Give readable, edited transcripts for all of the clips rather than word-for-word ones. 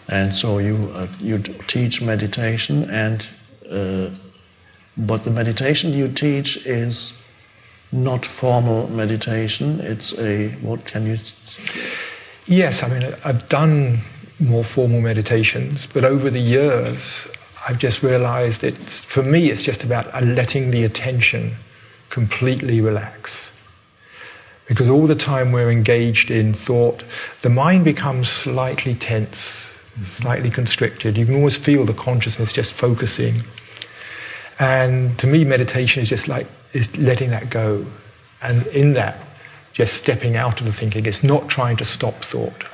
And so you teach meditation, and but the meditation you teach is not formal meditation. It's what can you? Yes, I mean, I've done more formal meditations, but over the years, I've just realized for me, it's just about letting the attention completely relax. Because all the time we're engaged in thought, the mind becomes slightly tense, slightly constricted. You can always feel the consciousness just focusing. And to me, meditation is just is letting that go. And in that, just stepping out of the thinking. It's not trying to stop thought.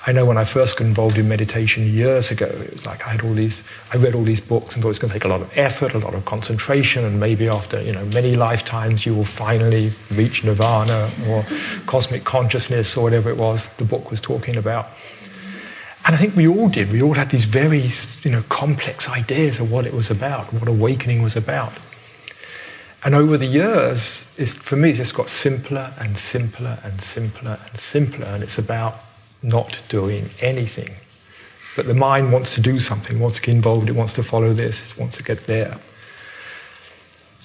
I know when I first got involved in meditation years ago, it was like I read all these books and thought it's going to take a lot of effort, a lot of concentration, and maybe after many lifetimes you will finally reach nirvana or cosmic consciousness or whatever it was the book was talking about. And I think we all did. We all had these very complex ideas of what it was about, what awakening was about. And over the years, for me, it's just got simpler and simpler and simpler and simpler, and it's about not doing anything. But the mind wants to do something, wants to get involved, it wants to follow this, it wants to get there.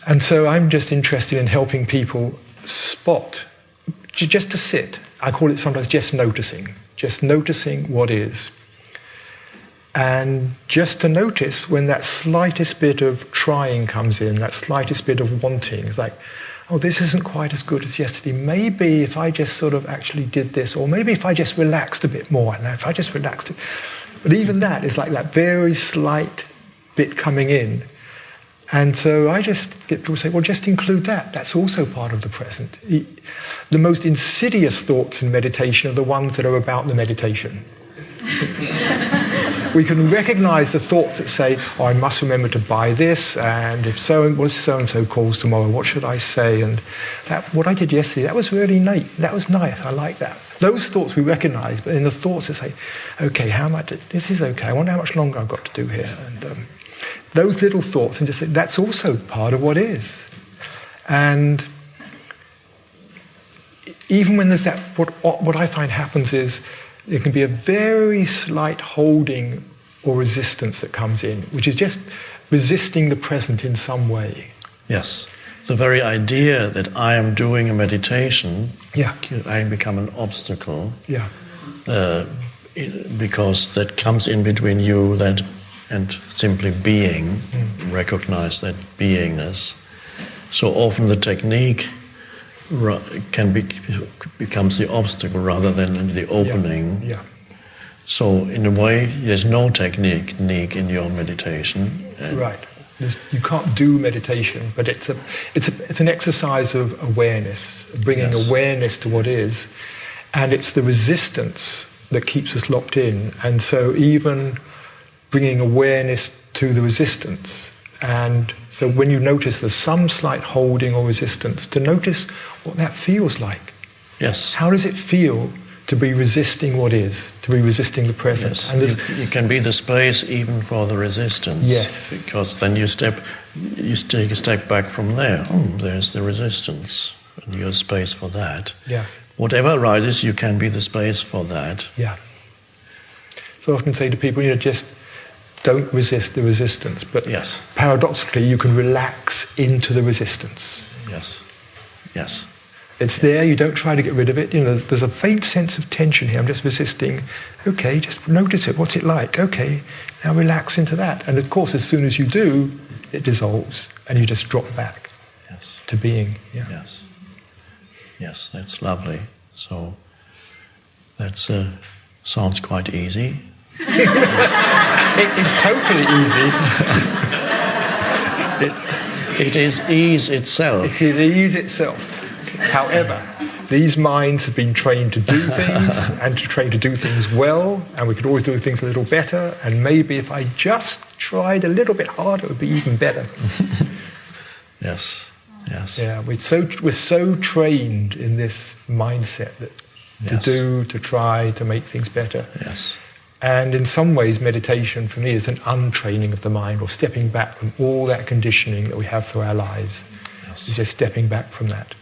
And so I'm just interested in helping people spot, just to sit. I call it sometimes just noticing what is. And just to notice when that slightest bit of trying comes in, that slightest bit of wanting. It's like, oh, this isn't quite as good as yesterday. Maybe if I just sort of actually did this, or maybe if I just relaxed a bit more. And if I just relaxed it. But even that is like that very slight bit coming in. And so I just get people to say, well, just include that. That's also part of the present. The most insidious thoughts in meditation are the ones that are about the meditation. We can recognize the thoughts that say, oh, I must remember to buy this, and if so-and-so calls tomorrow, what should I say? And what I did yesterday, that was really neat. That was nice. I like that. Those thoughts we recognize, but in the thoughts that say, okay, this is okay. I wonder how much longer I've got to do here. And those little thoughts, and just say, that's also part of what is. And even when there's that, what I find happens is, there can be a very slight holding or resistance that comes in, which is just resisting the present in some way. Yes. The very idea that I am doing a meditation, I become an obstacle. Yeah. Because that comes in between you and simply being, recognize that beingness. So often the technique becomes the obstacle rather than the opening. Yeah. So in a way, there's no technique in your meditation. Right. You can't do meditation, but it's an exercise of awareness, bringing awareness to what is, and it's the resistance that keeps us locked in. And so even bringing awareness to the resistance. And so when you notice there's some slight holding or resistance, to notice what that feels like. Yes. How does it feel to be resisting what is, to be resisting the present? Yes. And you can be the space even for the resistance. Yes. Because then you take a step back from there. There's the resistance, and you're space for that. Yeah. Whatever arises, you can be the space for that. Yeah. So I often say to people, just don't resist the resistance, but paradoxically, you can relax into the resistance. Yes, yes. It's there, you don't try to get rid of it. There's a faint sense of tension here, I'm just resisting. Okay, just notice it, what's it like? Okay, now relax into that. And of course, as soon as you do, it dissolves, and you just drop back to being. Yeah. Yes. Yes, that's lovely. So, that sounds quite easy. It is totally easy. It is ease itself. It is ease itself. However, these minds have been trained to do things and to train to do things well, and we could always do things a little better, and maybe if I just tried a little bit harder, it would be even better. Yes, yes. Yeah, we're so trained in this mindset that to try, to make things better. Yes. And in some ways, meditation for me is an untraining of the mind, or stepping back from all that conditioning that we have through our lives. Yes. It's just stepping back from that.